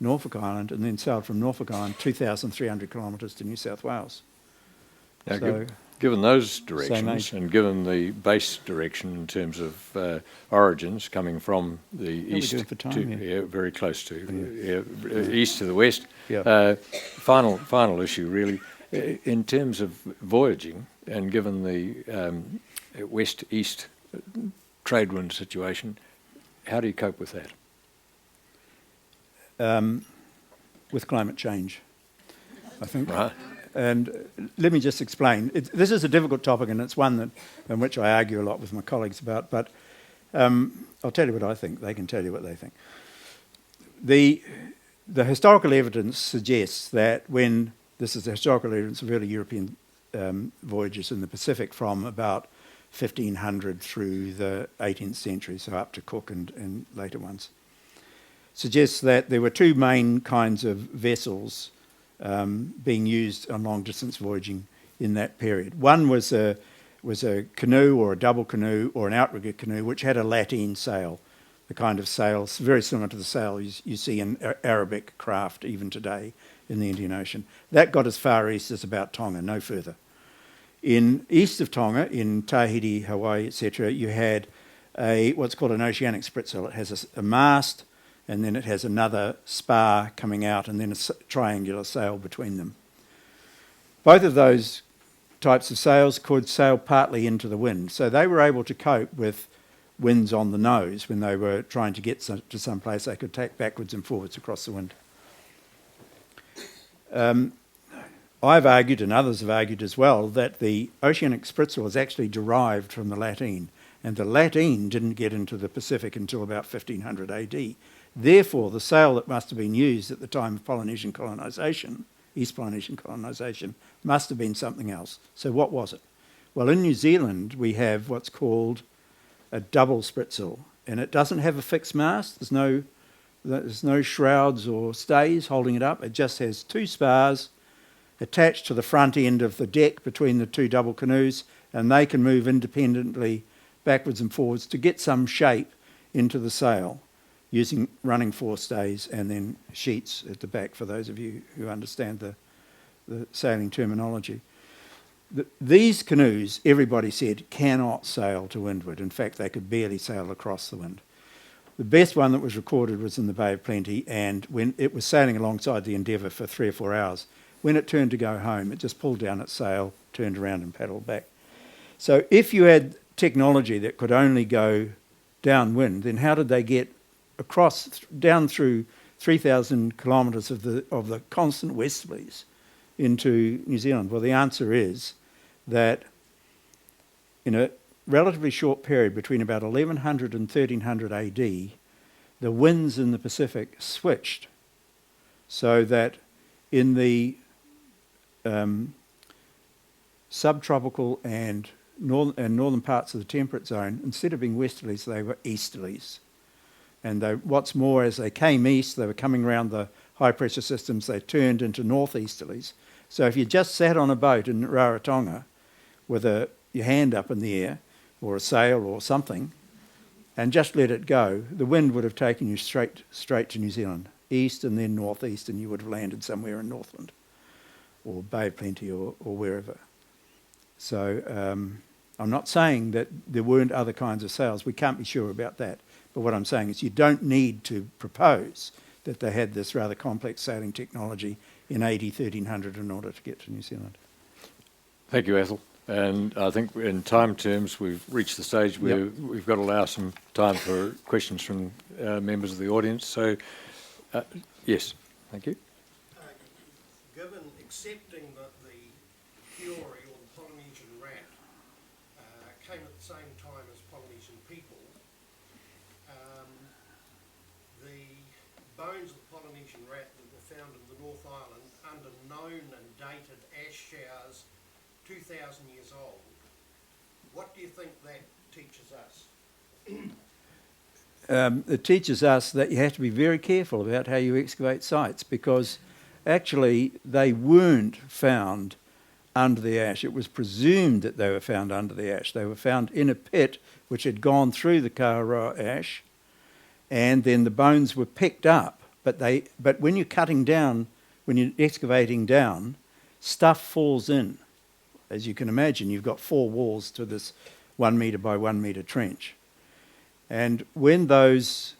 Norfolk Island, and then sailed from Norfolk Island 2,300 kilometres to New South Wales. Now, So, given those directions and given the base direction in terms of origins coming from the east doing for time, to very close to east to the west, Yeah. final issue really, in terms of voyaging and given the west-east trade wind situation, how do you cope with that? with climate change, I think. Right. And let me just explain. This is a difficult topic, and it's one in which I argue a lot with my colleagues about, but I'll tell you what I think. They can tell you what they think. The historical evidence suggests that this is the historical evidence of early European voyages in the Pacific from about 1500 through the 18th century, so up to Cook and later ones, suggests that there were two main kinds of vessels being used on long-distance voyaging in that period. One was a canoe or a double canoe or an outrigger canoe which had a lateen sail, the kind of sail very similar to the sail you see in Arabic craft even today in the Indian Ocean. That got as far east as about Tonga, no further. In east of Tonga, in Tahiti, Hawaii, etc., you had what's called an oceanic spritsail. It has a mast, and then it has another spar coming out, and then a triangular sail between them. Both of those types of sails could sail partly into the wind, so they were able to cope with winds on the nose when they were trying to get to some place they could tack backwards and forwards across the wind. I've argued, and others have argued as well, that the oceanic spritsail is actually derived from the Latine, and the Latine didn't get into the Pacific until about 1500 AD. Therefore, the sail that must have been used at the time of Polynesian colonisation, East Polynesian colonisation, must have been something else. So what was it? Well, in New Zealand, we have what's called a double spritsail, and it doesn't have a fixed mast. There's no shrouds or stays holding it up. It just has two spars attached to the front end of the deck between the two double canoes, and they can move independently backwards and forwards to get some shape into the sail using running forestays and then sheets at the back, for those of you who understand the sailing terminology. These canoes, everybody said, cannot sail to windward. In fact, they could barely sail across the wind. The best one that was recorded was in the Bay of Plenty, and when it was sailing alongside the Endeavour for 3 or 4 hours, when it turned to go home, it just pulled down its sail, turned around and paddled back. So if you had technology that could only go downwind, then how did they get across, down through 3,000 kilometres of the constant westerlies into New Zealand? Well, the answer is that in a relatively short period between about 1100 and 1300 AD, the winds in the Pacific switched so that in the subtropical and northern parts of the temperate zone, instead of being westerlies, they were easterlies. And what's more, as they came east, they were coming around the high pressure systems, they turned into northeasterlies. So if you just sat on a boat in Rarotonga with your hand up in the air, or a sail or something, and just let it go, the wind would have taken you straight to New Zealand, east and then northeast, and you would have landed somewhere in Northland, or Bay of Plenty, or wherever. So I'm not saying that there weren't other kinds of sails. We can't be sure about that. But what I'm saying is you don't need to propose that they had this rather complex sailing technology in AD 1300 in order to get to New Zealand. Thank you, Atholl. And I think in time terms, we've reached the stage where we've got to allow some time for questions from members of the audience. So, yes, thank you. Given accepting that the Kiori or the Polynesian rat came at the same time as Polynesian people, the bones of the Polynesian rat that were found in the North Island under known and dated ash showers 2,000 years old, what do you think that teaches us? It teaches us that you have to be very careful about how you excavate sites, because actually they weren't found under the ash. It was presumed that they were found under the ash. They were found in a pit which had gone through the Kaharoa ash, and then the bones were picked up. But when you're cutting down, when you're excavating down, stuff falls in. As you can imagine, you've got 4 walls to this 1 metre by 1 metre trench. And when those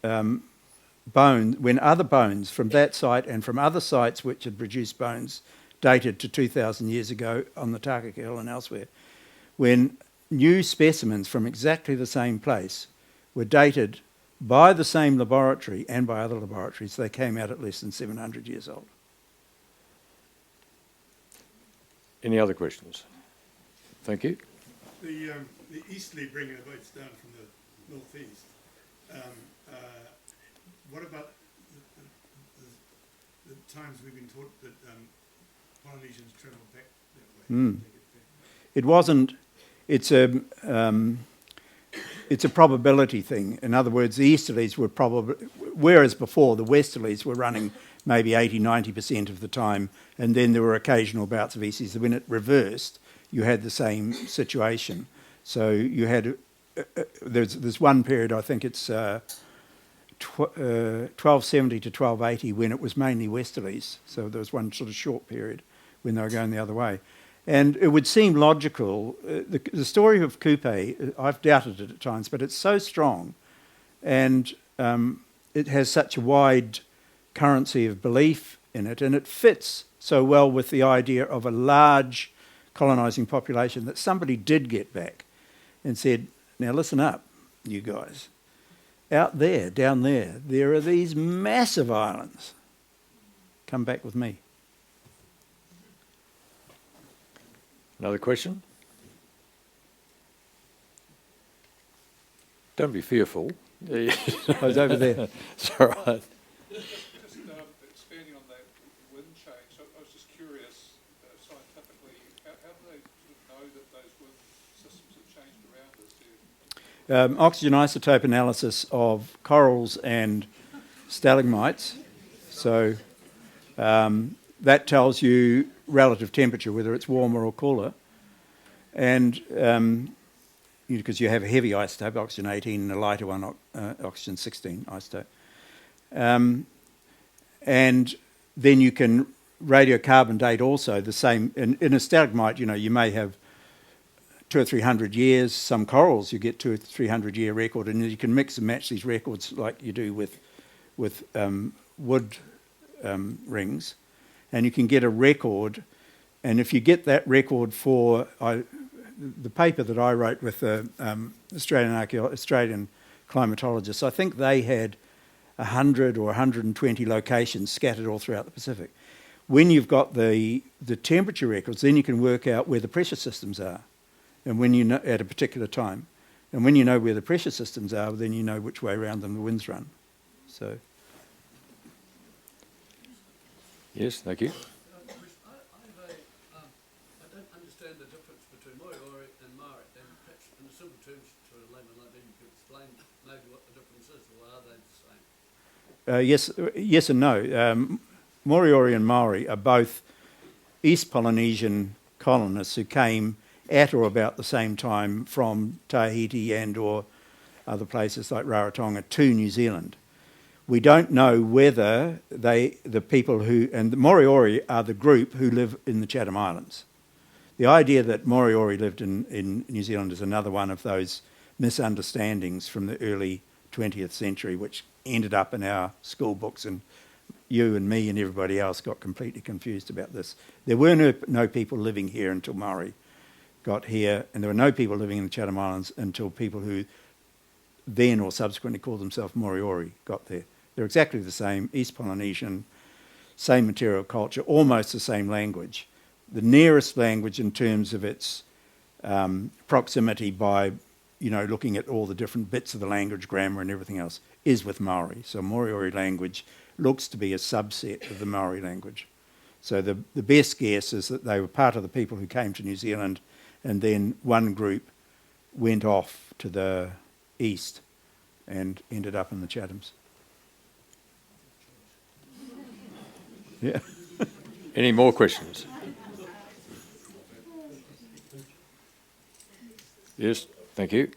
when other bones from that site and from other sites which had produced bones dated to 2,000 years ago on the Takaka Hill and elsewhere, when new specimens from exactly the same place were dated by the same laboratory and by other laboratories, they came out at less than 700 years old. Any other questions? Thank you. The easterly bringing the boats down from the northeast. What about the times we've been taught that Polynesians travelled back that way? It wasn't. It's a probability thing. In other words, the easterlies were probably, whereas before the westerlies were running maybe 80-90% of the time, and then there were occasional bouts of easties. When it reversed, you had the same situation. So you had, there's one period, I think it's 1270 to 1280, when it was mainly westerlies. So there was one sort of short period when they were going the other way. And it would seem logical. The story of Kupe, I've doubted it at times, but it's so strong, and it has such a wide currency of belief in it, and it fits so well with the idea of a large colonising population that somebody did get back and said, Now listen up, you guys. Out there, down there, there are these massive islands. Come back with me. Another question? Don't be fearful. I was over there. It's all right. Just expanding on that wind change, I was just curious, scientifically, how do they sort of know that those wind systems have changed around us here? Oxygen isotope analysis of corals and stalagmites. So that tells you relative temperature, whether it's warmer or cooler. And because you have a heavy isotope, oxygen 18, and a lighter one, oxygen 16 isotope. And then you can radiocarbon date also the same. In a stalagmite, you may have 200 or 300 years. Some corals, you get 200 or 300 year record, and you can mix and match these records like you do with wood rings, and you can get a record. And if you get that record for the paper that I wrote with the Australian climatologists, I think they had 100 or 120 locations scattered all throughout the Pacific. When you've got the temperature records, then you can work out where the pressure systems are, and when you know at a particular time, and when you know where the pressure systems are, then you know which way around them the winds run. So. Yes, thank you. I don't understand the difference between Moriori and Maori, and perhaps in simple terms to a layman like me, you could explain maybe what the difference is, or are they the same? Yes and no. Moriori and Maori are both East Polynesian colonists who came at or about the same time from Tahiti and or other places like Rarotonga to New Zealand. We don't know whether the people who, and the Moriori are the group who live in the Chatham Islands. The idea that Moriori lived in New Zealand is another one of those misunderstandings from the early 20th century, which ended up in our school books, and you and me and everybody else got completely confused about this. There were no people living here until Maori got here, and there were no people living in the Chatham Islands until people who then or subsequently called themselves Moriori got there. They're exactly the same, East Polynesian, same material culture, almost the same language. The nearest language in terms of its proximity by, looking at all the different bits of the language, grammar and everything else, is with Maori. So Moriori language looks to be a subset of the Maori language. So the best guess is that they were part of the people who came to New Zealand, and then one group went off to the east and ended up in the Chathams. Yeah. Any more questions? Yes, thank you.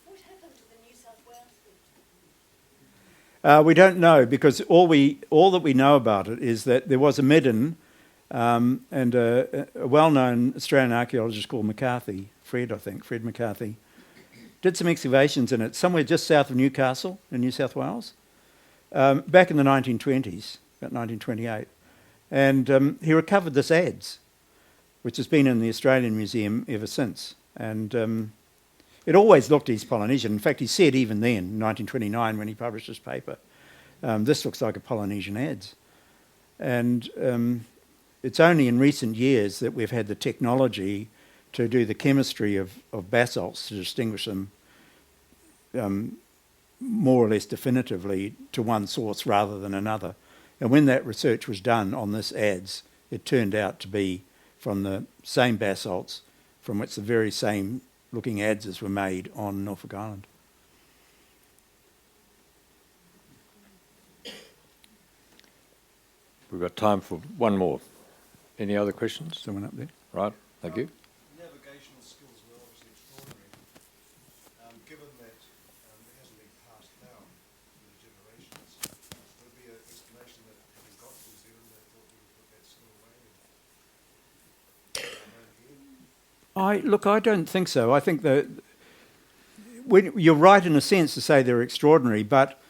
What happened to the New South Wales route? We don't know, because all that we know about it is that there was a midden, and a well-known Australian archaeologist called McCarthy, Fred McCarthy, did some excavations in it somewhere just south of Newcastle in New South Wales, back in the 1920s, about 1928. And he recovered this adze, which has been in the Australian Museum ever since. And it always looked East Polynesian. In fact, he said even then, in 1929, when he published his paper, this looks like a Polynesian adze. And it's only in recent years that we've had the technology to do the chemistry of basalts to distinguish them more or less definitively to one source rather than another. And when that research was done on this adze, it turned out to be from the same basalts from which the very same looking adzes were made on Norfolk Island. We've got time for one more. Any other questions? Someone up there? Right, thank you. Navigational skills were obviously extraordinary, given that it hasn't been passed down through the generations. Would it be an explanation that having got to New Zealand, they thought we would put that skill away? I don't think so. I think that you're right in a sense to say they're extraordinary, but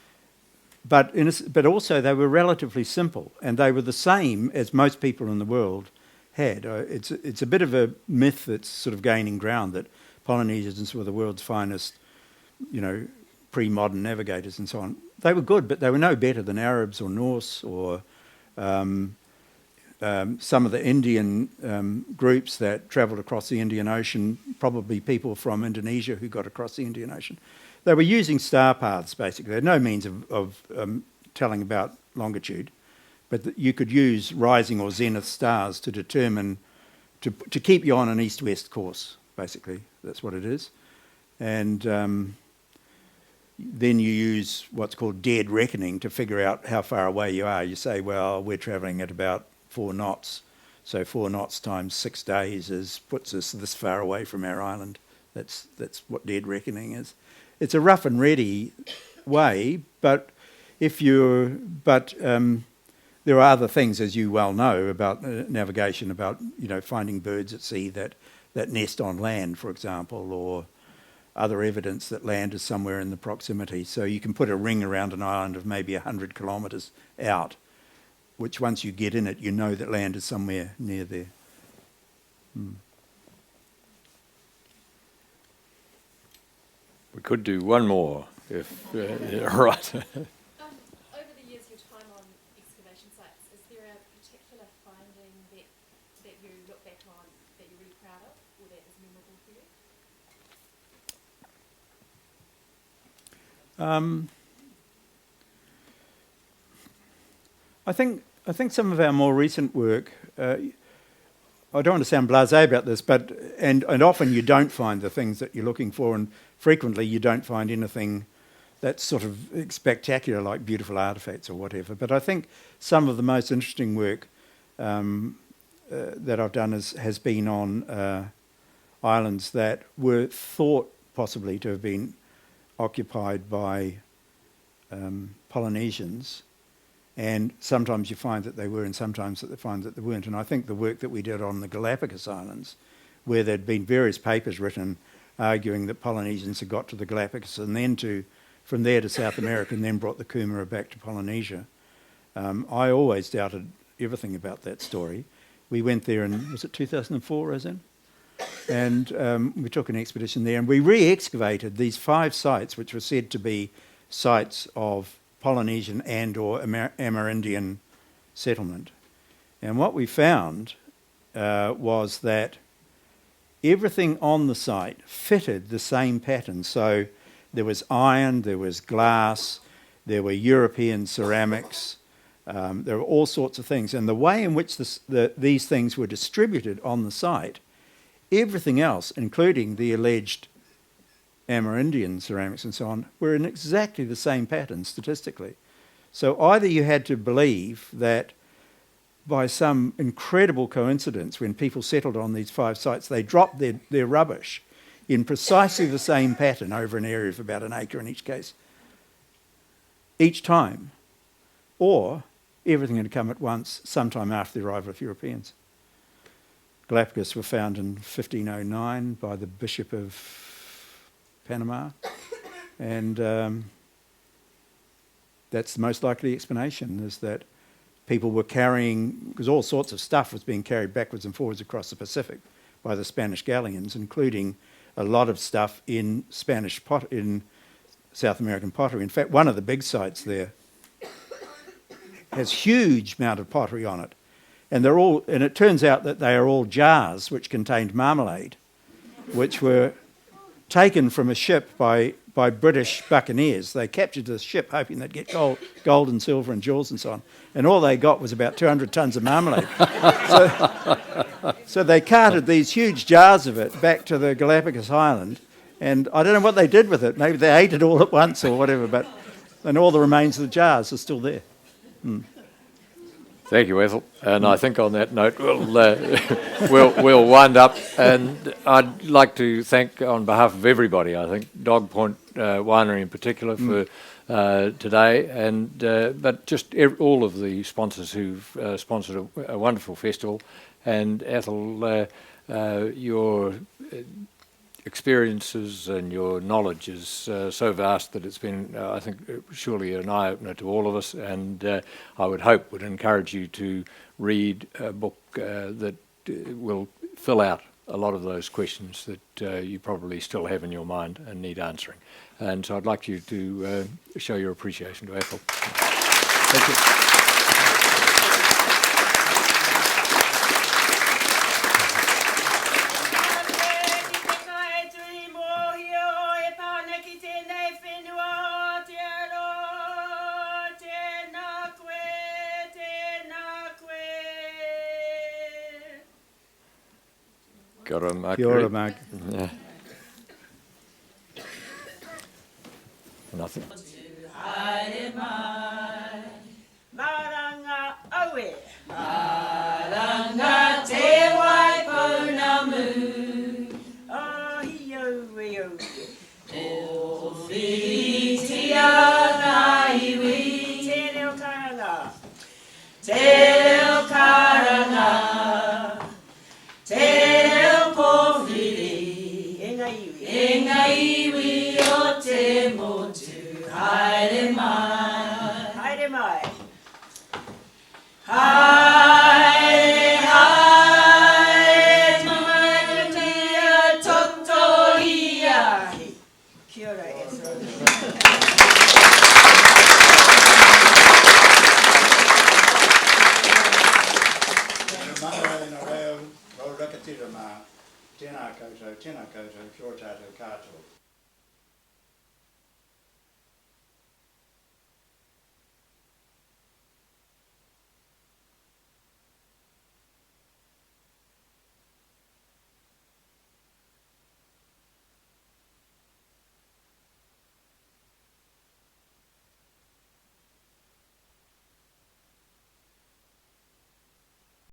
also they were relatively simple, and they were the same as most people in the world had. It's a bit of a myth that's sort of gaining ground that Polynesians were the world's finest, pre-modern navigators and so on. They were good, but they were no better than Arabs or Norse or some of the Indian groups that travelled across the Indian Ocean, probably people from Indonesia who got across the Indian Ocean. They were using star paths, basically. They had no means of telling about longitude, but you could use rising or zenith stars to determine, to keep you on an east-west course, basically. That's what it is. And then you use what's called dead reckoning to figure out how far away you are. You say, well, we're travelling at about 4 knots. So 4 knots times 6 days puts us this far away from our island. That's what dead reckoning is. It's a rough and ready way, but there are other things, as you well know, about navigation, about finding birds at sea that nest on land, for example, or other evidence that land is somewhere in the proximity. So you can put a ring around an island of maybe 100 kilometres out, which once you get in it, you know that land is somewhere near there. We could do one more, if right. Over the years, your time on excavation sites, is there a particular finding that you look back on that you're really proud of, or that is memorable for you? I think some of our more recent work, I don't want to sound blasé about this, but and often you don't find the things that you're looking for, and frequently you don't find anything that's sort of spectacular, like beautiful artefacts or whatever. But I think some of the most interesting work that I've done has been on islands that were thought possibly to have been occupied by Polynesians, and sometimes you find that they were, and sometimes that they find that they weren't. And I think the work that we did on the Galapagos Islands, where there'd been various papers written arguing that Polynesians had got to the Galapagos and then from there to South America and then brought the Kumara back to Polynesia. I always doubted everything about that story. We went there in, was it 2004, Roseanne? And we took an expedition there and we re-excavated these 5 sites which were said to be sites of Polynesian and or Amerindian settlement. And what we found was that everything on the site fitted the same pattern. So there was iron, there was glass, there were European ceramics, there were all sorts of things. And the way in which these things were distributed on the site, everything else, including the alleged Amerindian ceramics and so on, were in exactly the same pattern statistically. So either you had to believe that by some incredible coincidence, when people settled on these 5 sites, they dropped their rubbish in precisely the same pattern over an area of about an acre in each case, each time, or everything had come at once sometime after the arrival of Europeans. Galapagos were found in 1509 by the Bishop of Panama, and that's the most likely explanation, is that people were carrying, because all sorts of stuff was being carried backwards and forwards across the Pacific by the Spanish galleons, including a lot of stuff in in South American pottery. In fact, one of the big sites there has huge amount of pottery on it, and it turns out that they are all jars which contained marmalade, which were taken from a ship by British buccaneers. They captured the ship hoping they'd get gold and silver and jewels and so on, and all they got was about 200 tons of marmalade. So they carted these huge jars of it back to the Galapagos Island, and I don't know what they did with it. Maybe they ate it all at once or whatever, and all the remains of the jars are still there. Thank you, Atholl. And I think on that note, we'll wind up. And I'd like to thank, on behalf of everybody, I think, Dog Point Winery in particular for today, and but just all of the sponsors who've sponsored a wonderful festival. And Atholl, your experiences and your knowledge is so vast that it's been, I think, surely an eye-opener to all of us, and I would encourage you to read a book that will fill out a lot of those questions that you probably still have in your mind and need answering. And so I'd like you to show your appreciation to Atholl. Thank you. Kia ora, Mark. Kia ora, Mark. Yeah. Nothing. Maranga awe. Maranga te waipunamu. Oh, hio weo. O whitia ngai iwi. Te reo karanga. Te reo karanga. Te reo pōwhiri. E ngai iwi. E ngai iwi o te motu. Haere mai. Haere mai. Haere, haere, tumatia toto iahi. Kia ora, Atholl. Tēnā koutou, kia ora tātou katoa.